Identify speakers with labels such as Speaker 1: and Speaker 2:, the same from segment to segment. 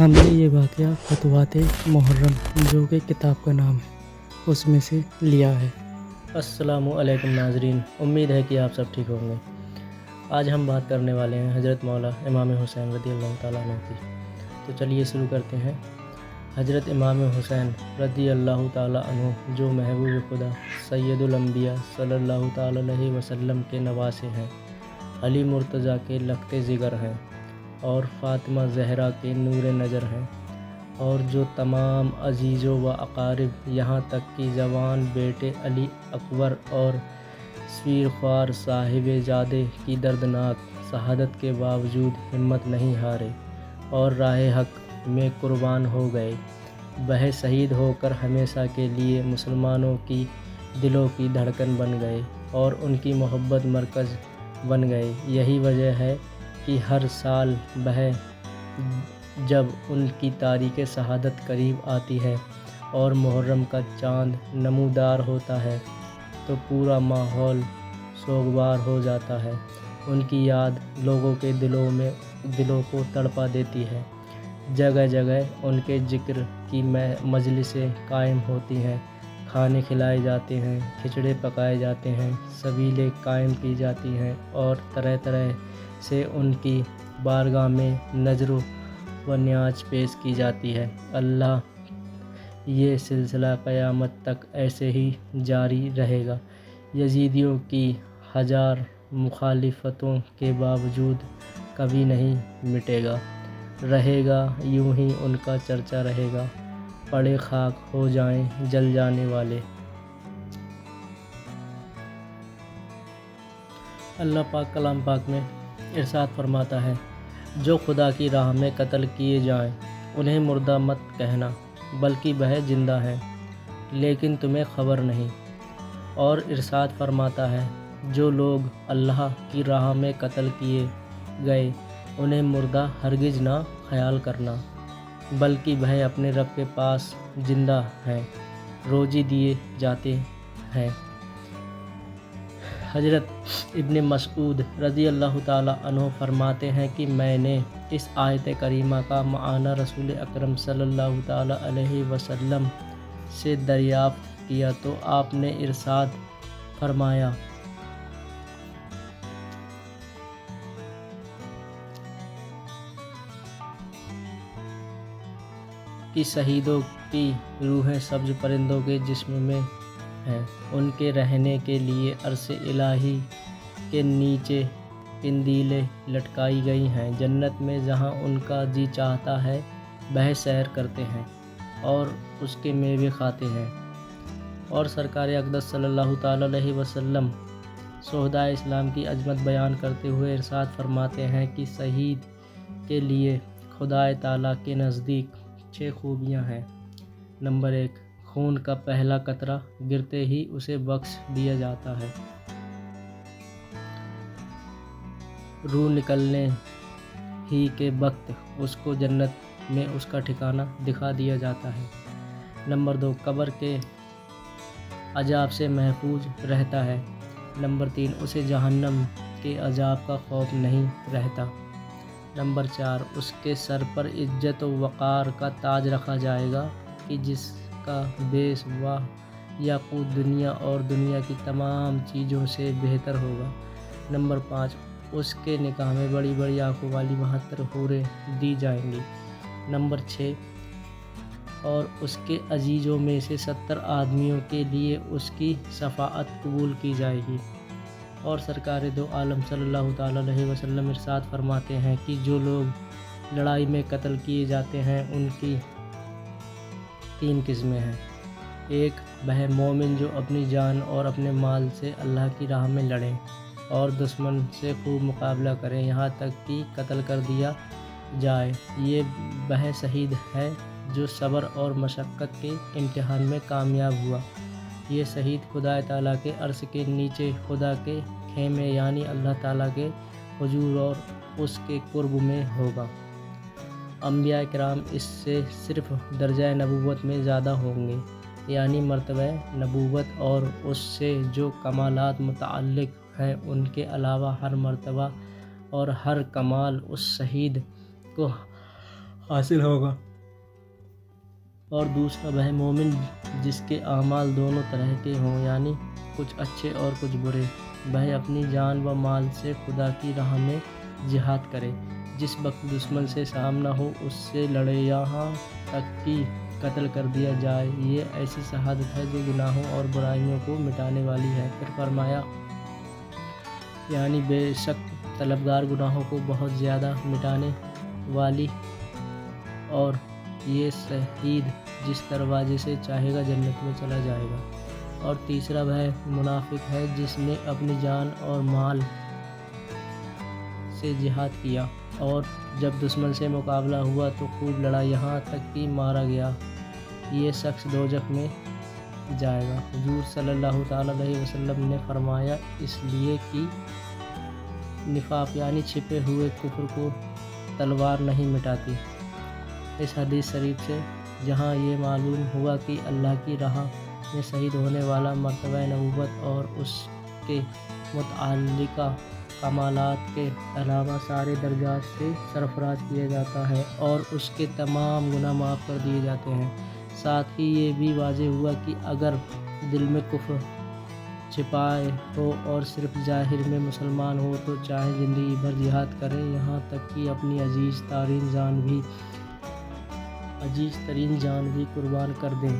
Speaker 1: हमने ये वाक़या फ़तवात मुहर्रम जो कि किताब का नाम है उसमें से लिया है।
Speaker 2: अस्सलामु अलैकुम नाज़रीन, उम्मीद है कि आप सब ठीक होंगे। आज हम बात करने वाले हैं हज़रत मौला इमाम हुसैन रज़ियल्लाहु ताला अन्हु की। तो चलिए शुरू करते हैं। हज़रत इमाम हुसैन रज़ियल्लाहु ताला अन्हु जो महबूब खुदा सैयदुल अंबिया सल्लल्लाहु ताला अलैहि वसल्लम के नवासे हैं, अली मुर्तज़ा के लख्ते जिगर हैं और फ़ातिमा ज़हरा के नूर नज़र हैं, और जो तमाम अजीज़ों व अकारिब यहाँ तक कि जवान बेटे अली अकबर और स्वीरख्वार साहिब जादे की दर्दनाक शहादत के बावजूद हिम्मत नहीं हारे और राह हक में कुर्बान हो गए। वह शहीद होकर हमेशा के लिए मुसलमानों की दिलों की धड़कन बन गए और उनकी मोहब्बत मरकज़ बन गए। यही वजह है कि हर साल वह जब उनकी तारीख़ शहादत करीब आती है और मुहर्रम का चाँद नमूदार होता है तो पूरा माहौल सोगवार हो जाता है। उनकी याद लोगों के दिलों को तड़पा देती है। जगह जगह उनके ज़िक्र की मजलिसें कायम होती हैं, खाने खिलाए जाते हैं, खिचड़े पकाए जाते हैं, सबीलें कायम की जाती हैं और तरह तरह से उनकी बारगाह में नज़र व न्याज पेश की जाती है। अल्लाह ये सिलसिला क़यामत तक ऐसे ही जारी रहेगा। यजीदियों की हज़ार मुखालिफतों के बावजूद कभी नहीं मिटेगा, रहेगा यूं ही उनका चर्चा रहेगा। पड़े खाक हो जाएं जल जाने वाले। अल्लाह पाक कलाम पाक में इरशाद फरमाता है, जो खुदा की राह में कत्ल किए जाएं उन्हें मुर्दा मत कहना, बल्कि वह ज़िंदा हैं, लेकिन तुम्हें ख़बर नहीं। और इरशाद फरमाता है, जो लोग अल्लाह की राह में कत्ल किए गए उन्हें मुर्दा हरगिज़ ना ख्याल करना, बल्कि वह अपने रब के पास ज़िंदा हैं, रोज़ी दिए जाते हैं। हज़रत इब्न मसऊद रज़ियल्लाहु ताला अन्हु फरमाते हैं कि मैंने इस आयत करीमा का माना रसूल अकरम सल्लल्लाहु ताला अलैहि वसल्लम से दरियाफ़्त किया तो आपने इरशाद फरमाया कि शहीदों की रूहें सब्ज़ परिंदों के जिस्म में हैं, उनके रहने के लिए अर्श इलाही के नीचे कंदीलें लटकाई गई हैं। जन्नत में जहाँ उनका जी चाहता है वह सैर करते हैं और उसके मेवे खाते हैं। और सरकार अक़दस सल्लल्लाहु ताला अलैहि वसल्लम शोहदाए इस्लाम की अज़मत बयान करते हुए इरशाद फरमाते हैं कि शहीद के लिए खुदाए ताला के नज़दीक 6 खूबियाँ हैं। नंबर 1, खून का पहला कतरा गिरते ही उसे बख्श दिया जाता है। रूह निकलने ही के वक्त उसको जन्नत में उसका ठिकाना दिखा दिया जाता है। नंबर 2, कब्र के अजाब से महफूज रहता है। नंबर 3, उसे जहन्नम के अजाब का खौफ नहीं रहता। नंबर 4, उसके सर पर इज्जत व वक़ार का ताज रखा जाएगा कि जिसका बेस व याकूत दुनिया और दुनिया की तमाम चीज़ों से बेहतर होगा। नंबर 5, उसके निकाह में बड़ी बड़ी आँखों वाली 72 हूरें दी जाएंगी। नंबर 6, और उसके अजीज़ों में से 70 आदमियों के लिए उसकी शफ़ाअत कबूल की जाएगी। और सरकार दो आलम सल्लल्लाहु ताला अलैहि वसल्लम इरशाद फरमाते हैं कि जो लोग लड़ाई में कत्ल किए जाते हैं उनकी 3 किस्में हैं। 1, वह मोमिन जो अपनी जान और अपने माल से अल्लाह की राह में लड़ें और दुश्मन से खूब मुकाबला करें यहाँ तक कि कत्ल कर दिया जाए। ये वह शहीद है जो सब्र और मशक्क़त के इम्तिहान में कामयाब हुआ। ये शहीद खुदा ताला के अर्श के नीचे खुदा के खेमे यानी अल्लाह ताला के हुजूर और उसके कुर्ब में होगा। अंबिया किराम इससे सिर्फ़ दर्जा नबूवत में ज़्यादा होंगे, यानी मर्तबा नबूवत और उससे जो कमालात मुतअल्लिक़ हैं उनके अलावा हर मर्तबा और हर कमाल उस शहीद को حاصل ہوگا، اور دوسرا وہ مومن جس کے اعمال دونوں طرح کے ہوں، یعنی کچھ اچھے اور کچھ برے، وہ اپنی جان و مال سے خدا کی راہ میں جہاد کرے، جس وقت دشمن سے سامنا ہو اس سے لڑے یہاں تک کہ قتل کر دیا جائے، یہ ایسی شہادت ہے جو گناہوں اور برائیوں کو مٹانے والی ہے۔ پھر فرمایا، یعنی بے شک طلبگار گناہوں کو بہت زیادہ مٹانے والی، اور یہ شہید جس دروازے سے چاہے گا جنت میں چلا جائے گا۔ اور تیسرا وہ منافق ہے جس نے اپنی جان اور مال سے جہاد کیا، اور جب دشمن سے مقابلہ ہوا تو خوب لڑا یہاں تک کہ مارا گیا، یہ شخص دوزخ میں جائے گا۔ حضور صلی اللہ تعالیٰ علیہ وسلم نے فرمایا، اس لیے کہ نفاق یعنی چھپے ہوئے کفر کو تلوار نہیں مٹاتی۔ اس حدیث شریف سے جہاں یہ معلوم ہوا کہ اللہ کی راہ میں شہید ہونے والا مرتبہ نبوت اور اس کے متعلقہ کمالات کے علاوہ سارے درجات سے سرفراز کیا جاتا ہے اور اس کے تمام گناہ معاف کر دیے جاتے ہیں۔ ساتھ ہی یہ بھی واضح ہوا کہ اگر دل میں کفر چھپائے ہو اور صرف ظاہر میں مسلمان ہو تو چاہے زندگی بھر جہاد کرے، یہاں تک کہ اپنی عزیز ترین جان بھی قربان کر دیں،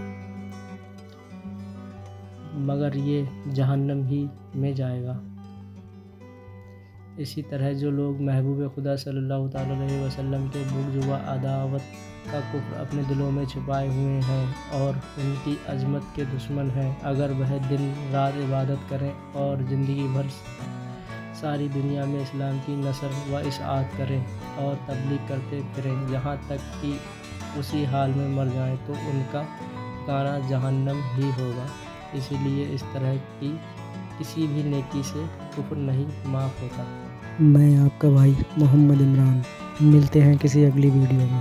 Speaker 2: مگر یہ جہنم ہی میں جائے گا۔ اسی طرح جو لوگ محبوب خدا صلی اللہ تعالیٰ علیہ وسلم کے بغض و عداوت کا کفر اپنے دلوں میں چھپائے ہوئے ہیں اور ان کی عظمت کے دشمن ہیں، اگر وہ دن رات عبادت کریں اور زندگی بھر ساری دنیا میں اسلام کی نشر و اشاعت کریں اور تبلیغ کرتے پھریں یہاں تک کہ اسی حال میں مر جائیں، تو ان کا ٹھکانہ جہنم ہی ہوگا۔ اسی لیے اس طرح کی کسی بھی نیکی سے کفر نہیں معاف ہوتا۔
Speaker 1: میں آپ کا بھائی محمد عمران، ملتے ہیں کسی اگلی ویڈیو میں۔